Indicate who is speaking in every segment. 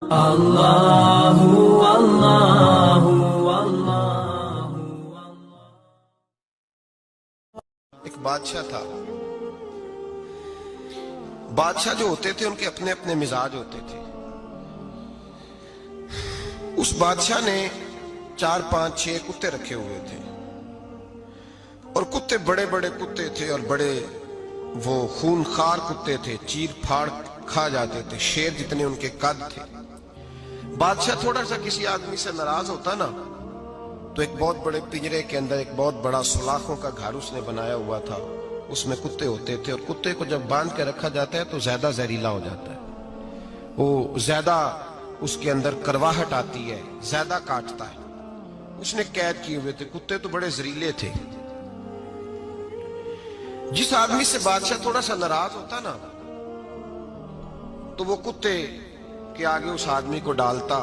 Speaker 1: Allahu Allahu Allahu।
Speaker 2: ایک بادشاہ تھا۔ بادشاہ جو ہوتے تھے ان کے اپنے اپنے مزاج ہوتے تھے۔ اس بادشاہ نے 4 5 6 کتے رکھے ہوئے تھے، اور کتے بڑے بڑے کتے تھے، اور بڑے وہ خونخوار کتے تھے، چیر پھاڑ کھا جاتے تھے، شیر جتنے ان کے قد تھے۔ بادشاہ تھوڑا سا کسی آدمی سے ناراض ہوتا نا تو ایک بہت بڑے پنجرے کے اندر ایک بہت بڑا سلاخوں کا گھر اس نے بنایا ہوا تھا، اس میں کتے ہوتے تھے، اور کتے کو جب باندھ کے رکھا جاتا ہے تو زیادہ زہریلا ہو جاتا ہے، وہ زیادہ اس کے اندر کرواہٹ آتی ہے، زیادہ کاٹتا ہے۔ اس نے قید کیے ہوئے تھے، کتے تو بڑے زہریلے تھے۔ جس آدمی سے بادشاہ تھوڑا سا ناراض ہوتا نا تو وہ کتے کے آگے اس آدمی کو ڈالتا،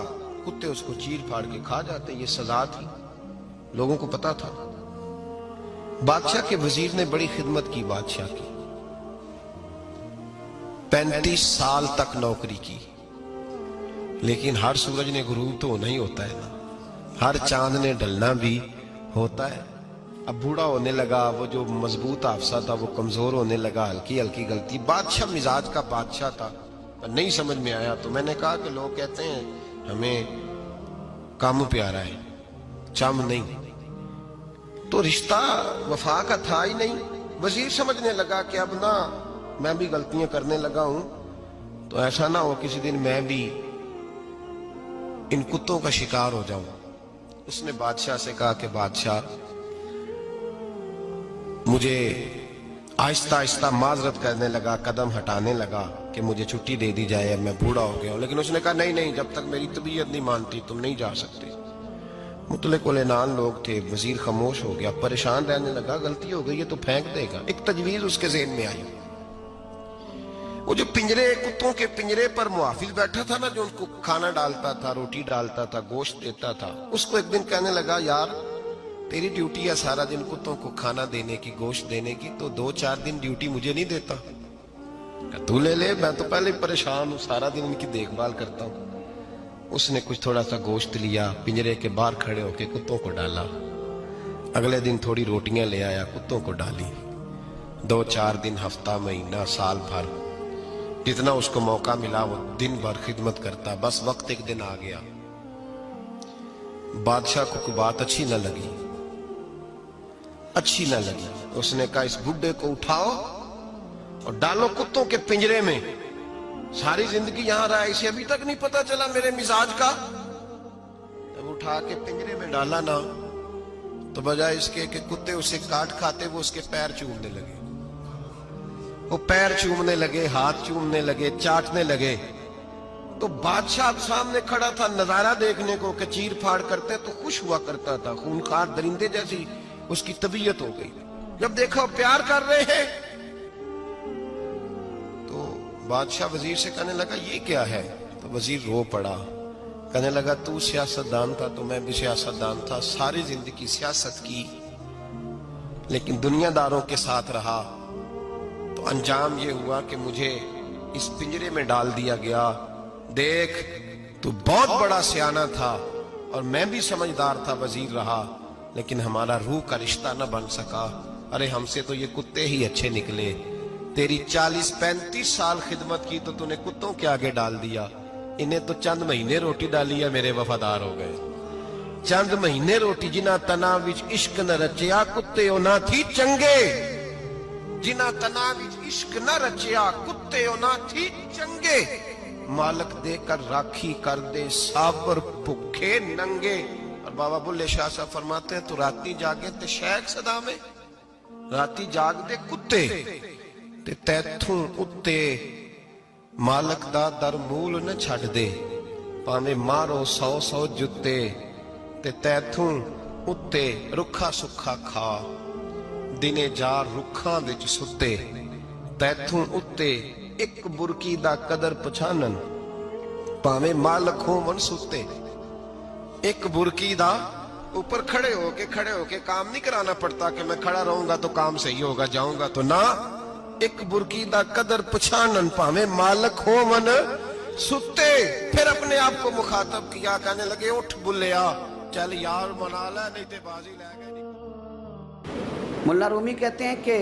Speaker 2: کتے اس کو چیر پھاڑ کے کھا جاتے۔ یہ سزا تھی، لوگوں کو پتا تھا۔ بادشاہ کے وزیر نے بڑی خدمت کی بادشاہ کی، 35 سال تک نوکری کی، لیکن ہر سورج نے غروب تو ہونا ہی ہوتا ہے نا، ہر چاند نے ڈلنا بھی ہوتا ہے۔ اب بوڑھا ہونے لگا، وہ جو مضبوط حافظہ تھا وہ کمزور ہونے لگا، ہلکی ہلکی غلطی۔ بادشاہ مزاج کا بادشاہ تھا، نہیں سمجھ میں آیا تو میں نے کہا کہ لوگ کہتے ہیں ہمیں کام پیارا ہے، چم نہیں، تو رشتہ وفا کا تھا ہی نہیں۔ وزیر سمجھنے لگا کہ اب نہ میں بھی غلطیاں کرنے لگا ہوں تو ایسا نہ ہو کسی دن میں بھی ان کتوں کا شکار ہو جاؤں۔ اس نے بادشاہ سے کہا کہ بادشاہ مجھے آہستہ آہستہ معذرت کرنے لگا، قدم ہٹانے لگا کہ مجھے چھٹی دے دی جائے، اب میں بوڑھا ہو گیا ہوں۔ لیکن اس نے کہا نہیں، جب تک میری طبیعت نہیں مانتی تم نہیں جا سکتے۔ مطلق العنان لوگ تھے، وزیر خاموش ہو گیا، پریشان رہنے لگا، غلطی ہو گئی ہے تو پھینک دے گا۔ ایک تجویز اس کے ذہن میں آئی، وہ جو پنجرے، کتوں کے پنجرے پر محافظ بیٹھا تھا نا، جو ان کو کھانا ڈالتا تھا، روٹی ڈالتا تھا، گوشت دیتا تھا، اس کو ایک دن کہنے لگا یار تیری ڈیوٹی ہے سارا دن کتوں کو کھانا دینے کی، گوشت دینے کی، تو 2 4 دن ڈیوٹی مجھے نہیں دیتا؟ تو لے لے، میں تو پہلے پریشان ہوں، سارا دن ان کی دیکھ بھال کرتا ہوں۔ اس نے کچھ تھوڑا سا گوشت لیا، پنجرے کے باہر کھڑے ہو کے کتوں کو ڈالا۔ اگلے دن تھوڑی روٹیاں لے آیا، کتوں کو ڈالی۔ 2 4 دن، ہفتہ، مہینہ، سال بھر، جتنا اس کو موقع ملا وہ دن بھر خدمت کرتا۔ بس وقت ایک دن آ گیا، بادشاہ کو کوئی بات اچھی نہ لگی۔ اس نے کہا اس بڈھے کو اٹھاؤ اور ڈالو کتوں کے پنجرے میں، ساری زندگی یہاں رہا، اسے ابھی تک نہیں پتا چلا میرے مزاج کا۔ جب اٹھا کے پنجرے میں ڈالا نا تو بجائے اس کے کہ کتے اسے کاٹ کھاتے، وہ اس کے پیر چومنے لگے، وہ پیر چومنے لگے، ہاتھ چومنے لگے، چاٹنے لگے۔ تو بادشاہ سامنے کھڑا تھا نظارہ دیکھنے کو کہ چیر پھاڑ کرتے تو خوش ہوا کرتا تھا، خونخوار درندے جیسی اس کی طبیعت ہو گئی۔ جب دیکھا پیار کر رہے ہیں تو بادشاہ وزیر سے کہنے لگا یہ کیا ہے؟ تو وزیر رو پڑا، کہنے لگا تو سیاستدان تھا تو میں بھی سیاستدان تھا، ساری زندگی سیاست کی، لیکن دنیا داروں کے ساتھ رہا تو انجام یہ ہوا کہ مجھے اس پنجرے میں ڈال دیا گیا۔ دیکھ تو بہت بڑا سیانہ تھا اور میں بھی سمجھدار تھا، وزیر رہا، لیکن ہمارا روح کا رشتہ نہ بن سکا۔ ارے ہم سے تو یہ کتے ہی اچھے نکلے، تیری 40 35 سال خدمت کی تو نے کتوں کے آگے ڈال دیا، انہیں تو چند مہینے روٹی ڈالی ہے، میرے وفادار ہو گئے۔ چند مہینے روٹی، جنہ تنا وچ عشق نہ رچیا کتے او نہ تھی چنگے، جنہ تنا وچ عشق نہ رچیا کتے او نہ تھی چنگے، مالک دے کر راکھی کر دے سابر بھکھے ننگے۔ اور بابا بلے شاہ صاحب فرماتے ہیں تو راتی جاگے تے شیخ صدا میں، راتی جاگ دے کتے تے تیتھوں اتے مالک دا در مول نہ چھڑ دے، پاویں مارو 100 جتے تے تیتھوں اتے رکھا سکھا کھا، دنے جار رکھاں وچ ستے، تیتھوں اتے ایک برکی دا قدر پچھانن، پاویں مالک ہون ستے۔ ایک برکی دا اوپر کھڑے ہو کے کام نہیں کرانا پڑتا کہ میں کھڑا رہوں گا تو کام صحیح ہوگا، جاؤں گا تو نہ، ایک برکی دا قدر پچھانن، پاویں مالک ہون सुते फिर अपने आप को मुखातब किया, कहने लगे उठ बुल्लिया, चल यार मना ले नहीं ते बाजी ले गए।
Speaker 3: मुल्ला रूमी कहते हैं कि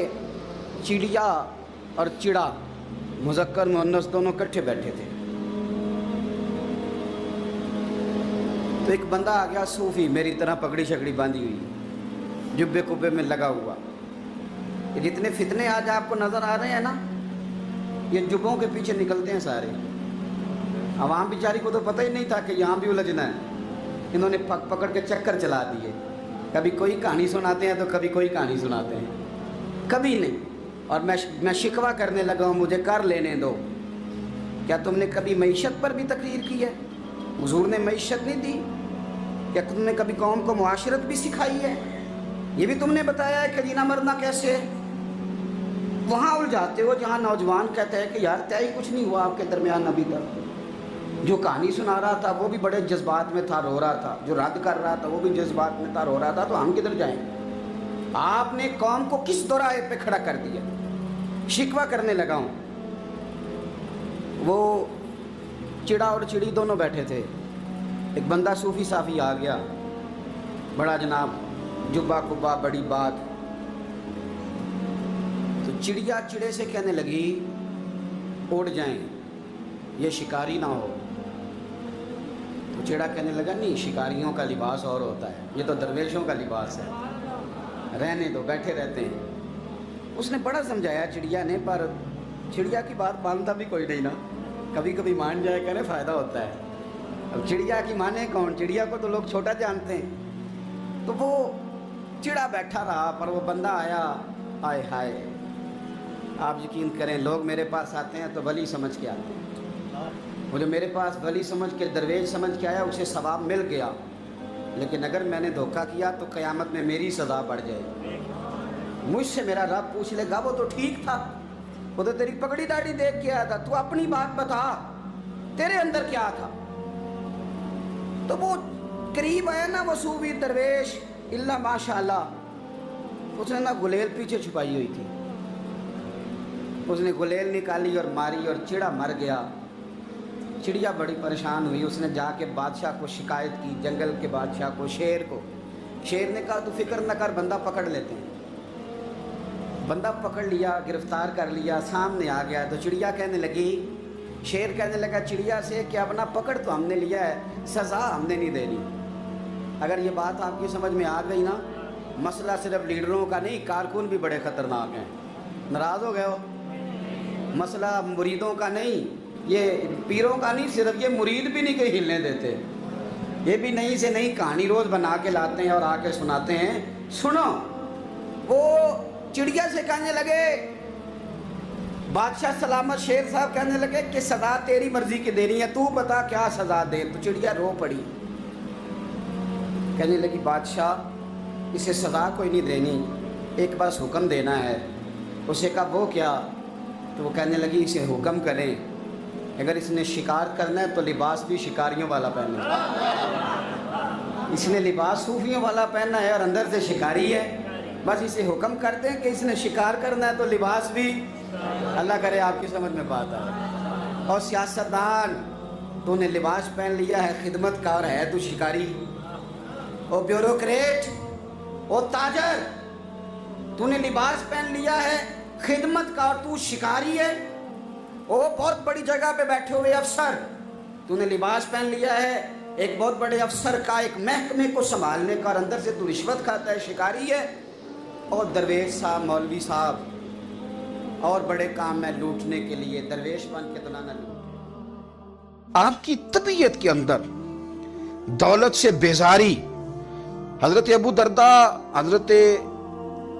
Speaker 3: चिड़िया और चिड़ा मुज़क्कर मुअन्नस दोनों इकट्ठे बैठे थे। तो एक बंदा आ गया सूफी, मेरी तरह पगड़ी शकड़ी बांधी हुई, जुब्बे कुब्बे में लगा हुआ। ये जितने फितने आज आपको नज़र आ रहे हैं ना, ये जुब्बों के पीछे निकलते हैं सारे। आवाम बेचारी को तो पता ही नहीं था कि यहाँ भी उलझना है। इन्होंने पकड़ के चक्कर चला दिए। कभी कोई कहानी सुनाते हैं तो कभी कोई कहानी सुनाते हैं, कभी नहीं। और मैं शिकवा करने लगा हूँ, मुझे कर लेने दो। क्या तुमने कभी मईशत पर भी तकरीर की है? हुजूर ने मईशत नहीं दी? क्या तुमने कभी कौम को मुआशरत भी सिखाई है? ये भी तुमने बताया है कि जीना मरना कैसे है? वहाँ उलझाते हो जहाँ नौजवान कहते हैं कि यार तय कुछ नहीं हुआ आपके दरमियान अभी तक। जो कहानी सुना रहा था वो भी बड़े जज्बात में था, रो रहा था। जो रद्द कर रहा था वो भी जज्बात में था, रो रहा था। तो हम किधर जाएंगे? आपने कौम को किस दोराहे पे खड़ा कर दिया? शिकवा करने लगा हूँ। वो चिड़ा और चिड़ी दोनों बैठे थे। एक बंदा सूफी साफी आ गया, बड़ा जनाब, जुब्बा कुब्बा, बड़ी बात। तो चिड़िया चिड़े से कहने लगी उड़ जाएं, ये शिकारी ना हो। तो चिड़ा कहने लगा नहीं, शिकारियों का लिबास और होता है, ये तो दरवेशों का लिबास है, रहने दो, बैठे रहते हैं। उसने बड़ा समझाया चिड़िया ने, पर चिड़िया की बात मानता भी कोई नहीं ना। कभी कभी मान जाए करे फ़ायदा होता है। अब चिड़िया की माने कौन? चिड़िया को तो लोग छोटा जानते हैं। तो वो चिड़ा बैठा रहा, पर वो बंदा आया। आए हाय, आप यकीन करें, लोग मेरे पास आते हैं तो वली समझ के आते हैं। वो जो मेरे पास वली समझ के, दरवेश समझ के आया, उसे सवाब मिल गया। लेकिन अगर मैंने धोखा किया तो क़यामत में मेरी सज़ा बढ़ जाएगी। मुझसे मेरा रब पूछ लेगा, वो तो ठीक था, वो तो तेरी पगड़ी दाढ़ी देख के आया था, तू अपनी बात बता, तेरे अंदर क्या था? तो वो करीब आया ना, वो सूफी दरवेश, इल्ला माशाअल्लाह, उसने ना गुलेल पीछे छुपाई हुई थी। उसने गुलेल निकाली और मारी और चिड़ा मर गया। चिड़िया बड़ी परेशान हुई। उसने जाके बादशाह को शिकायत की, जंगल के बादशाह को, शेर को। शेर ने कहा तू फिक्र न कर, बंदा पकड़ लेते हैं। बंदा पकड़ लिया, गिरफ्तार कर लिया, सामने आ गया। तो चिड़िया कहने लगी, शेर कहने लगा चिड़िया से कि अब ना पकड़ तो हमने लिया है, सज़ा हमने नहीं देनी। अगर ये बात आपकी समझ में आ गई ना, मसला सिर्फ लीडरों का नहीं, कारकुन भी बड़े ख़तरनाक हैं। नाराज़ हो गए हो? मसला मुरीदों का नहीं, ये पीरों का नहीं, सिर्फ ये मुरीद भी नहीं कहीं हिलने देते। ये भी नई से नई कहानी रोज़ बना के लाते हैं और आके सुनाते हैं। सुनो, वो चिड़िया से कहने लगे, बादशाह सलामत शेर साहब कहने लगे कि सज़ा तेरी मर्जी की देनी है, तू बता क्या सज़ा दे। तो चिड़िया रो पड़ी, कहने लगी बादशाह इसे सज़ा कोई नहीं देनी, एक बस हुक्म देना है। उसे कहा वो क्या? तो वो कहने लगी इसे हुक्म करें, अगर इसने शिकार करना है तो लिबास भी शिकारियों वाला पहने। इसने लिबास सूफियों वाला पहना है और अंदर से शिकारी है। बस इसे हुक्म करते हैं कि इसने शिकार करना है तो लिबास भी। अल्लाह करे आपकी समझ में बात आए। और सियासतदान, तूने लिबास पहन लिया है, खिदमतकार है तू शिकारी। और ब्यूरोक्रेट, ओ ताजर, तूने लिबास पहन लिया है, खिदमतकार, तू शिकारी है। ओ बहुत बड़ी जगह पे बैठे हुए अफसर, तूने लिबास पहन लिया है एक बहुत बड़े अफसर का, एक महकमे को संभालने का, और अंदर से तू रिश्वत खाता है, शिकारी है। और दरवेश साहब, मौलवी साहब, और बड़े काम में लूटने के लिए दरवेश बन के तो ना लूट। आपकी तबीयत के अंदर दौलत से बेजारी, हजरत अबू दरदा, हजरत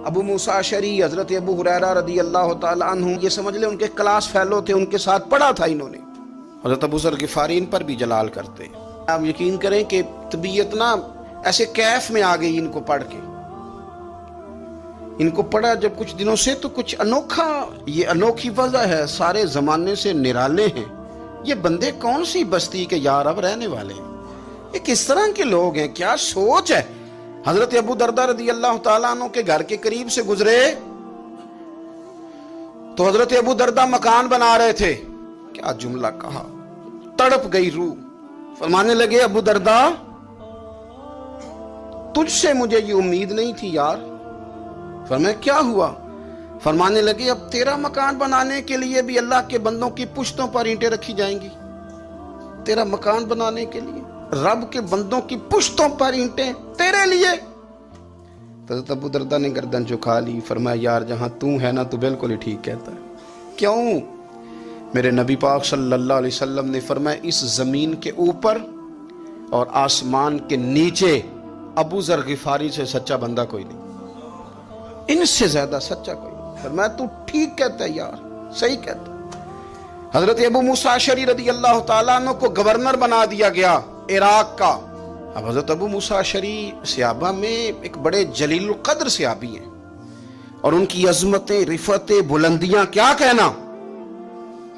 Speaker 3: अबू मूसा अशरी, हजरत अबू हुरैरा रदी अल्लाह ताला अन्हु, ये समझ ले उनके क्लास फेलो थे, उनके साथ पढ़ा था इन्होंने। हजरत अबू ज़र गिफारी इन पर भी जलाल करते। आप यकीन करें कि तबीयत ना ऐसे कैफ में आ गई इनको पढ़ के। इनको पढ़ा जब कुछ दिनों से, तो कुछ अनोखा, ये अनोखी वजह है, सारे जमाने से निराले हैं ये बंदे। कौन सी बस्ती के यार अब रहने वाले हैं, ये किस तरह के लोग हैं, क्या सोच है। हजरत अबू दरदा रदी अल्लाह ताला अन्हु के घर के करीब से गुजरे तो हजरत अबू दरदा मकान बना रहे थे। क्या जुमला कहा, तड़प गई रूह। फरमाने लगे अबू दरदा, तुझसे मुझे ये उम्मीद नहीं थी यार। फरमाया क्या हुआ? फरमाने लगे अब तेरा मकान बनाने के लिए भी अल्लाह के बंदों की पुश्तों पर ईंटें रखी जाएंगी। तेरा मकान बनाने के लिए रब के बंदों की पुश्तों पर ईंटें तेरे लिए। तो अबू दरदा ने गर्दन झुका ली। फरमाया यार जहां तू है ना, तू बिल्कुल ही ठीक कहता है। क्यों? मेरे नबी पाक सल्लल्लाहु अलैहि वसल्लम ने फरमाया इस जमीन के ऊपर और आसमान के नीचे अबू जर गिफारी से सच्चा बंदा कोई नहीं, इनसे ज्यादा सच्चा कोई नहीं। फरमाया तू ठीक कहता है यार, सही कहता है। हजरत अबू मूसा अशरी रदी अल्लाह तआला अन्हु को गवर्नर बना दिया गया इराक का। अब हजरत अबू मूसा अशरी सहाबा में एक बड़े जलील कद्र सहाबी हैं और उनकी अजमतें, रिफतें, बुलंदियां क्या कहना,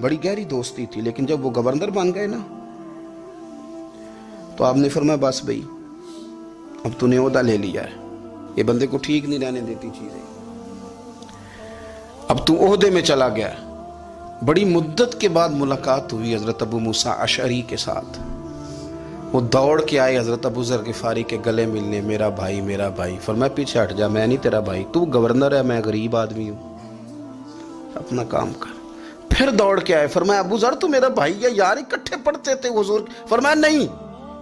Speaker 3: बड़ी गहरी दोस्ती थी। लेकिन जब वो गवर्नर बन गए ना, तो आपने फरमाया बस भाई अब तूने ओहदा ले लिया है, ये बंदे को ठीक नहीं रहने देती चीजें, अब तू ओहदे में चला गया। बड़ी मुद्दत के बाद मुलाकात हुई हजरत अबू मूसा अशरी के साथ। वो दौड़ के आए हजरत अबू जर गिफारी के गले मिलने, मेरा भाई मेरा भाई। फरमाया पीछे हट जा, मैं नहीं तेरा भाई, तू गवर्नर है, मैं गरीब आदमी हूं, अपना काम कर। फिर दौड़ के आए, फरमाया अबू जर तू मेरा भाई है यार, इकट्ठे पढ़ते थे हुजूर। फरमाया नहीं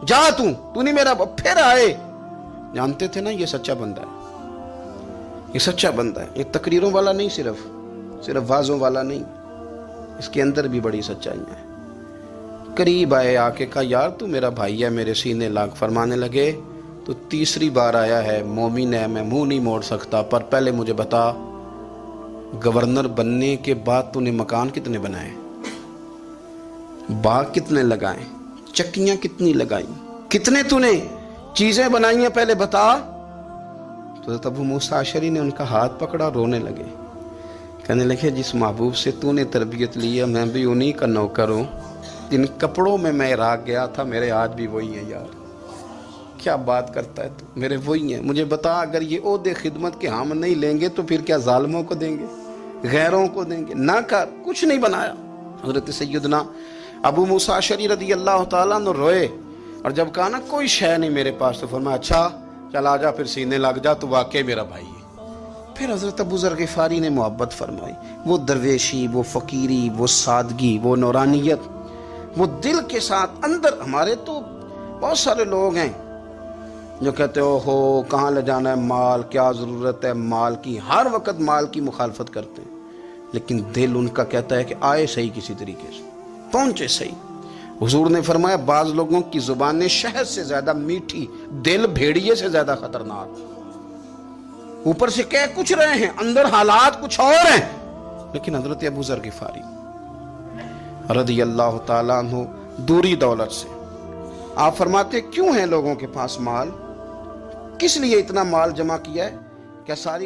Speaker 3: जा तू नहीं मेरा। फिर आए, जानते थे ना ये सच्चा बंदा है, ये सच्चा बंदा है, ये तकरीरों वाला नहीं, सिर्फ वाजों वाला नहीं, इसके अंदर भी बड़ी सच्चाई है। करीब आए, आके कहा यार तू मेरा भाई है, मेरे सीने लाग। फरमाने लगे तो तीसरी बार आया है, मोमिन है, मैं मुंह नहीं मोड़ सकता, पर पहले मुझे बता गवर्नर बनने के बाद तूने मकान कितने बनाए, बाग कितने लगाए, चक्कियां कितनी लगाई, कितने तूने चीजें बनाई हैं, पहले बता। तो अबू मूसा अशरी ने उनका हाथ पकड़ा, रोने लगे, कहने लगे जिस महबूब से तूने तरबियत ली है मैं भी उन्हीं का नौकर हूं, जिन कपड़ों में मैं इराक गया था मेरे आज भी वही है यार। क्या बात करता है तू, मेरे वही हैं। मुझे बता अगर ये ओहदे खिदमत के हम नहीं लेंगे तो फिर क्या जालिमों को देंगे, गैरों को देंगे? ना कर, कुछ नहीं बनाया। हजरत सैयदना अबू मूसा अशरी रदी अल्लाह तआला अन्हु रोए और जब कहा ना कोई शय नहीं मेरे पास, तो फरमाया अच्छा चल आ जा, फिर सीने लग जा, तू वाकई मेरा भाई है। फिर हजरत अबू जर गिफारी ने मोहब्बत फरमाई। वो दरवेशी, वो फकीरी, वो सादगी, वो नौरानियत, वो दिल के साथ अंदर। हमारे तो बहुत सारे लोग हैं जो कहते हो कहाँ ले जाना है माल, क्या ज़रूरत है माल की, हर वक्त माल की मुखालफत करते हैं, लेकिन दिल उनका कहता है कि आए सही, किसी तरीके से पहुंचे सही। हुजूर ने फरमाया बाज लोगों की जुबानें शहद से ज्यादा मीठी, दिल भेड़िए से ज्यादा खतरनाक। ऊपर से कह कुछ रहे हैं, अंदर हालात कुछ और हैं। लेकिन हजरत अबू जर गिफारी रज़ी अल्लाह ताला अन्हु दूरी दौलत से, आप फरमाते क्यों है लोगों के पास माल, किस लिए इतना माल जमा किया है? क्या सारी